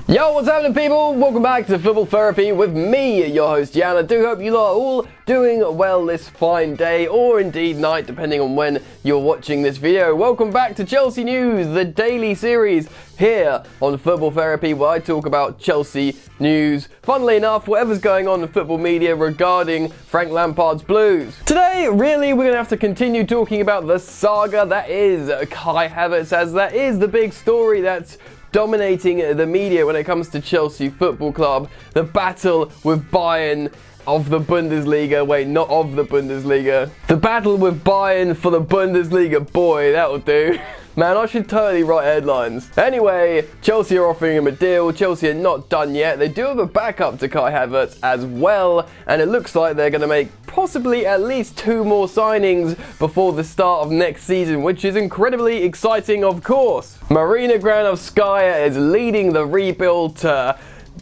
Yo, what's happening, people? Welcome back to Football Therapy with me, your host Jan. I do hope you lot are all doing well this fine day, or indeed night, depending on when you're watching this video. Welcome back to Chelsea News, the daily series here on Football Therapy, where I talk about Chelsea news. Funnily enough, whatever's going on in football media regarding Frank Lampard's Blues. Today, really, we're going to have to continue talking about the saga that is Kai Havertz, as that is the big story that's dominating the media when it comes to Chelsea Football Club. The battle with Bayern of the Bundesliga. Wait, not of the Bundesliga. The battle with Bayern for the Bundesliga. Boy, that'll do. Man, I should totally write headlines. Anyway, Chelsea are offering him a deal. Chelsea are not done yet. They do have a backup to Kai Havertz as well, and it looks like they're going to make possibly at least 2 more signings before the start of next season, which is incredibly exciting, of course. Marina is leading the rebuild to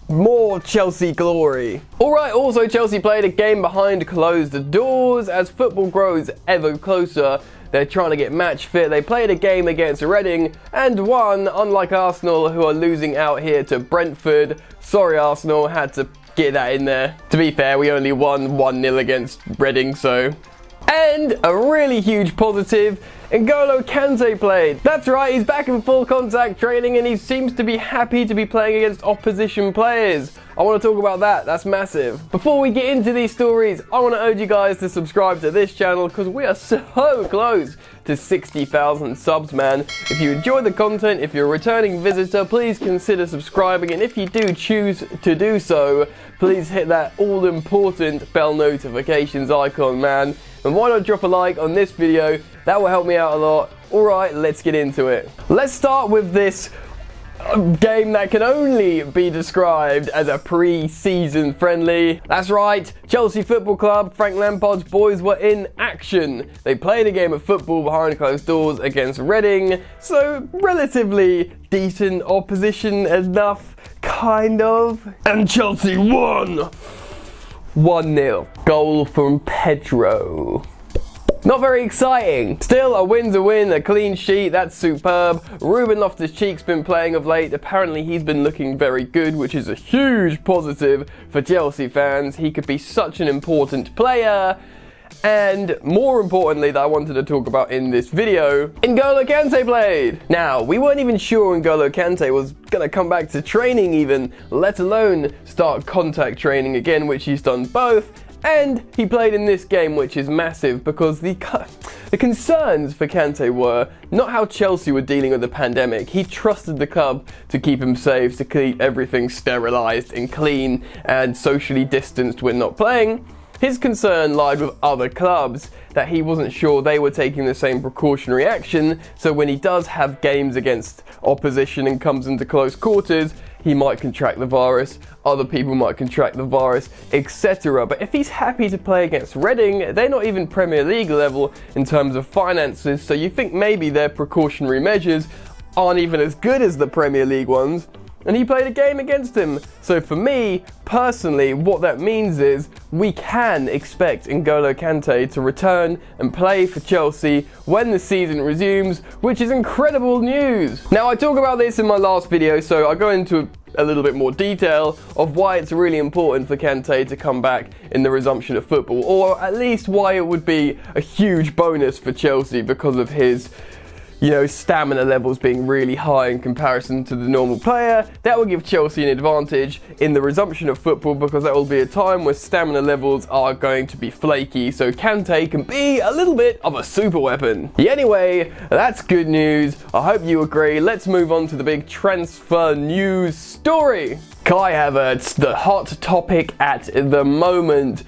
more Chelsea glory. Alright, also Chelsea played a game behind closed doors. As football grows ever closer, they're trying to get match fit. They played a game against Reading and won, unlike Arsenal, who are losing out here to Brentford. Sorry, Arsenal, had to get that in there. To be fair, we only won 1-0 against Reading, so. And a really huge positive, N'Golo Kante played. That's right, he's back in full contact training and he seems to be happy to be playing against opposition players. I want to talk about that, that's massive. Before we get into these stories, I want to urge you guys to subscribe to this channel because we are so close to 60,000 subs, man. If you enjoy the content, if you're a returning visitor, please consider subscribing, and if you do choose to do so, please hit that all-important bell notifications icon, man. And why not drop a like on this video? That will help me out a lot. Alright, let's get into it. Let's start with this game that can only be described as a pre-season friendly. That's right, Chelsea Football Club, Frank Lampard's boys were in action. They played a game of football behind closed doors against Reading, so relatively decent opposition enough, kind of. And Chelsea won 1-0. Goal from Pedro. Not very exciting. Still, a win's a win, a clean sheet, that's superb. Ruben Loftus-Cheek's been playing of late. Apparently he's been looking very good, which is a huge positive for Chelsea fans. He could be such an important player. And more importantly, that I wanted to talk about in this video, N'Golo Kante played. Now, we weren't even sure N'Golo Kante was going to come back to training even, let alone start contact training again, which he's done both. And he played in this game, which is massive because the concerns for Kante were not how Chelsea were dealing with the pandemic. He trusted the club to keep him safe, to keep everything sterilised and clean and socially distanced when not playing. His concern lied with other clubs, that he wasn't sure they were taking the same precautionary action, so when he does have games against opposition and comes into close quarters, he might contract the virus, other people might contract the virus, etc. But if he's happy to play against Reading, they're not even Premier League level in terms of finances, so you think maybe their precautionary measures aren't even as good as the Premier League ones. And he played a game against him. So for me, personally, what that means is we can expect N'Golo Kante to return and play for Chelsea when the season resumes, which is incredible news. Now, I talk about this in my last video, so I go into a little bit more detail of why it's really important for Kante to come back in the resumption of football, or at least why it would be a huge bonus for Chelsea because of his stamina levels being really high in comparison to the normal player. That will give Chelsea an advantage in the resumption of football because that will be a time where stamina levels are going to be flaky, so Kante can be a little bit of a super weapon. Anyway, that's good news. I hope you agree. Let's move on to the big transfer news story. Kai Havertz, the hot topic at the moment.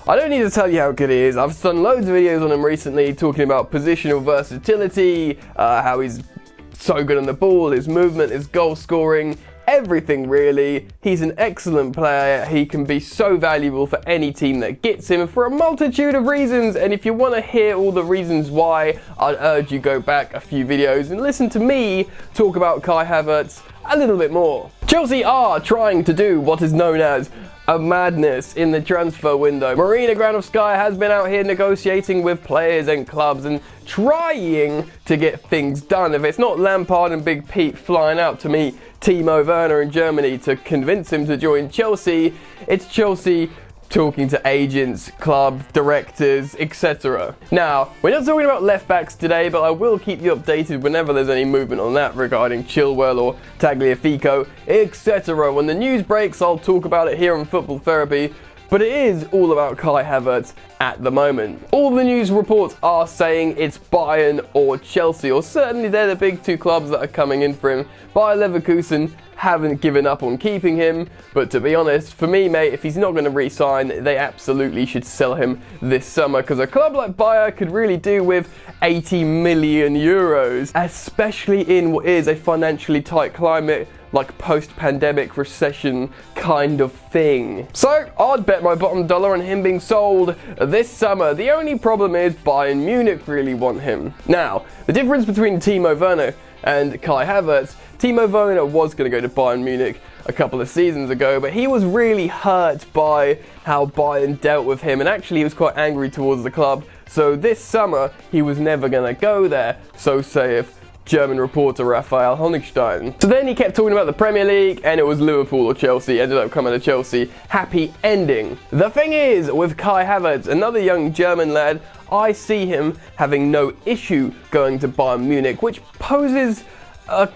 I don't need to tell you how good he is. I've done loads of videos on him recently talking about positional versatility, how he's so good on the ball, his movement, his goal scoring, everything really. He's an excellent player. He can be so valuable for any team that gets him for a multitude of reasons. And if you want to hear all the reasons why, I'd urge you go back a few videos and listen to me talk about Kai Havertz a little bit more. Chelsea are trying to do what is known as a madness in the transfer window. Marina has been out here negotiating with players and clubs and trying to get things done. If it's not Lampard and Big Pete flying out to meet Timo Werner in Germany to convince him to join Chelsea. It's Chelsea talking to agents, club directors, etc. Now, we're not talking about left backs today, but I will keep you updated whenever there's any movement on that regarding Chilwell or Tagliafico, etc. When the news breaks, I'll talk about it here on Football Therapy, but it is all about Kai Havertz at the moment. All the news reports are saying it's Bayern or Chelsea, or certainly they're the big two clubs that are coming in for him. Bayer Leverkusen haven't given up on keeping him, but to be honest, for me, mate, if he's not going to re-sign, they absolutely should sell him this summer, because a club like Bayern could really do with 80 million euros, especially in what is a financially tight climate, like post-pandemic recession kind of thing. So, I'd bet my bottom dollar on him being sold this summer. The only problem is Bayern Munich really want him. Now, the difference between Timo Werner and Kai Havertz, Timo Werner was going to go to Bayern Munich a couple of seasons ago, but he was really hurt by how Bayern dealt with him, and actually he was quite angry towards the club. So this summer, he was never going to go there, so saith German reporter Raphael Honigstein. So then he kept talking about the Premier League, and it was Liverpool or Chelsea. Ended up coming to Chelsea. Happy ending. The thing is, with Kai Havertz, another young German lad, I see him having no issue going to Bayern Munich, which poses a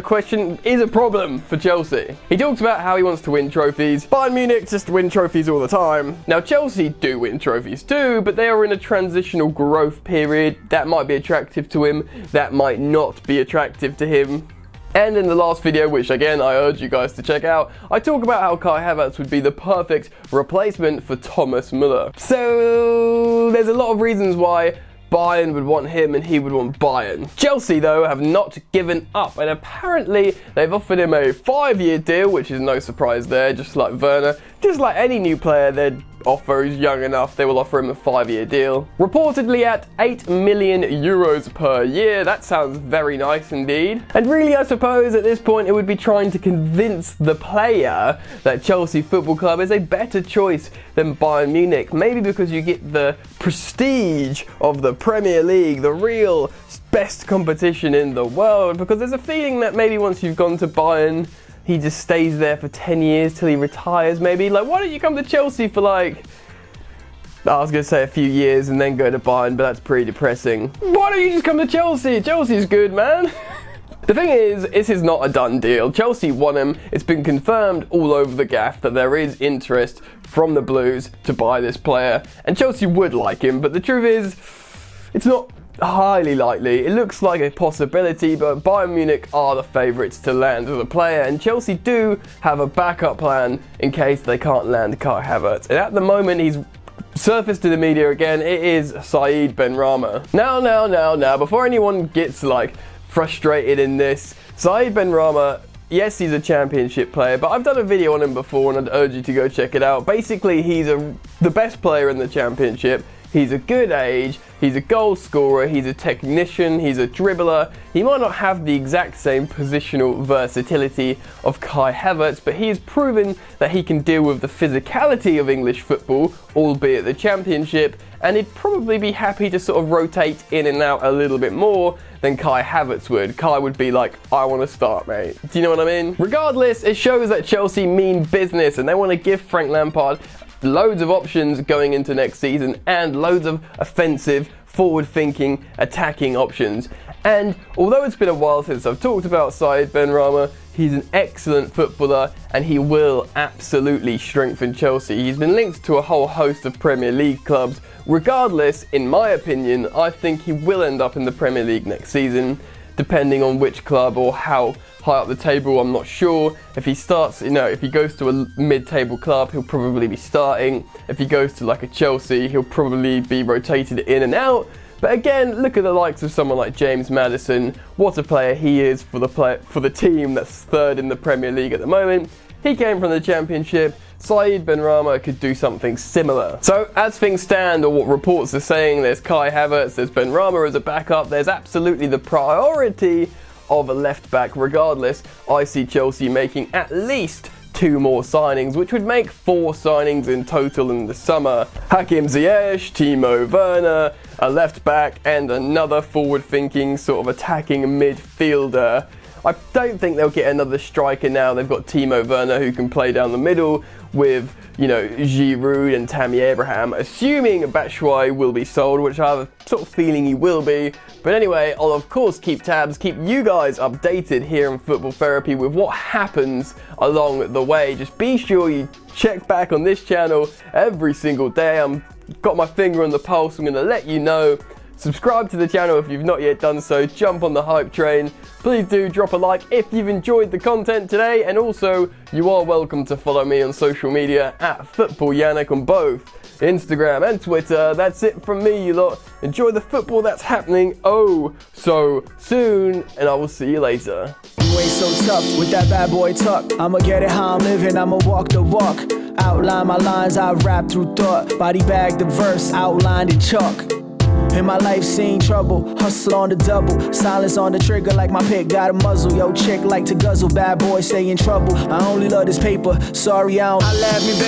question, is a problem for Chelsea. He talks about how he wants to win trophies. Bayern Munich just win trophies all the time. Now Chelsea do win trophies too, but they are in a transitional growth period. That might be attractive to him, that might not be attractive to him. And in the last video, which again I urge you guys to check out, I talk about how Kai Havertz would be the perfect replacement for Thomas Müller. So there's a lot of reasons why Bayern would want him and he would want Bayern. Chelsea, though, have not given up, and apparently they've offered him a 5-year deal, which is no surprise there, just like Werner. Just like any new player they'd offer who's young enough, they will offer him a 5-year deal. Reportedly at 8 million euros per year. That sounds very nice indeed. And really, I suppose at this point it would be trying to convince the player that Chelsea Football Club is a better choice than Bayern Munich. Maybe because you get the prestige of the Premier League, the real best competition in the world, because there's a feeling that maybe once you've gone to Bayern, he just stays there for 10 years till he retires maybe. Like, why don't you come to Chelsea for like, I was going to say a few years and then go to Bayern, but that's pretty depressing. Why don't you just come to Chelsea? Chelsea's good, man. The thing is, this is not a done deal. Chelsea want him. It's been confirmed all over the gaff that there is interest from the Blues to buy this player. And Chelsea would like him, but the truth is, it's not highly likely. It looks like a possibility, but Bayern Munich are the favourites to land as a player, and Chelsea do have a backup plan in case they can't land Kai Havertz. And at the moment, he's surfaced to the media again. It is Saïd Benrahma. Now, before anyone gets like frustrated in this, Saïd Benrahma, yes, he's a championship player, but I've done a video on him before and I'd urge you to go check it out. Basically, he's the best player in the championship. He's a good age, he's a goal scorer, he's a technician, he's a dribbler. He might not have the exact same positional versatility of Kai Havertz, but he has proven that he can deal with the physicality of English football, albeit the championship, and he'd probably be happy to sort of rotate in and out a little bit more than Kai Havertz would. Kai would be like, I want to start, mate. Do you know what I mean? Regardless, it shows that Chelsea mean business and they want to give Frank Lampard loads of options going into next season and loads of offensive, forward-thinking, attacking options. And although it's been a while since I've talked about Saïd Benrahma, he's an excellent footballer and he will absolutely strengthen Chelsea. He's been linked to a whole host of Premier League clubs. Regardless, in my opinion, I think he will end up in the Premier League next season, depending on which club or how high up the table, I'm not sure. If he starts, if he goes to a mid-table club, he'll probably be starting. If he goes to like a Chelsea, he'll probably be rotated in and out. But again, look at the likes of someone like James Maddison. What a player he is for the team that's third in the Premier League at the moment. He came from the Championship. Saïd Benrahma could do something similar. So as things stand, or what reports are saying, there's Kai Havertz, there's Benrahma as a backup, there's absolutely the priority of a left back. Regardless, I see Chelsea making at least 2 more signings, which would make 4 signings in total in the summer. Hakim Ziyech, Timo Werner, a left back and another forward thinking sort of attacking midfielder. I don't think they'll get another striker now. They've got Timo Werner who can play down the middle with, you know, Giroud and Tammy Abraham, assuming Batshuayi will be sold, which I have a sort of feeling he will be. But anyway, I'll of course keep tabs, keep you guys updated here in Football Therapy with what happens along the way. Just be sure you check back on this channel every single day. I'm got my finger on the pulse. I'm going to let you know. Subscribe to the channel if you've not yet done so. Jump on the hype train. Please do drop a like if you've enjoyed the content today. And also, you are welcome to follow me on social media at Football Yannick on both Instagram and Twitter. That's it from me, you lot. Enjoy the football that's happening oh so soon. And I will see you later. You ain't so tough with that bad boy tuck. I'ma get it how I'm living, I'ma walk the walk. Outline my lines, I rap through thought. Body bag the verse, outlined in chalk. In my life seen trouble, hustle on the double. Silence on the trigger like my pick got a muzzle. Yo chick like to guzzle, bad boy stay in trouble. I only love this paper, sorry I don't. I laugh me baby.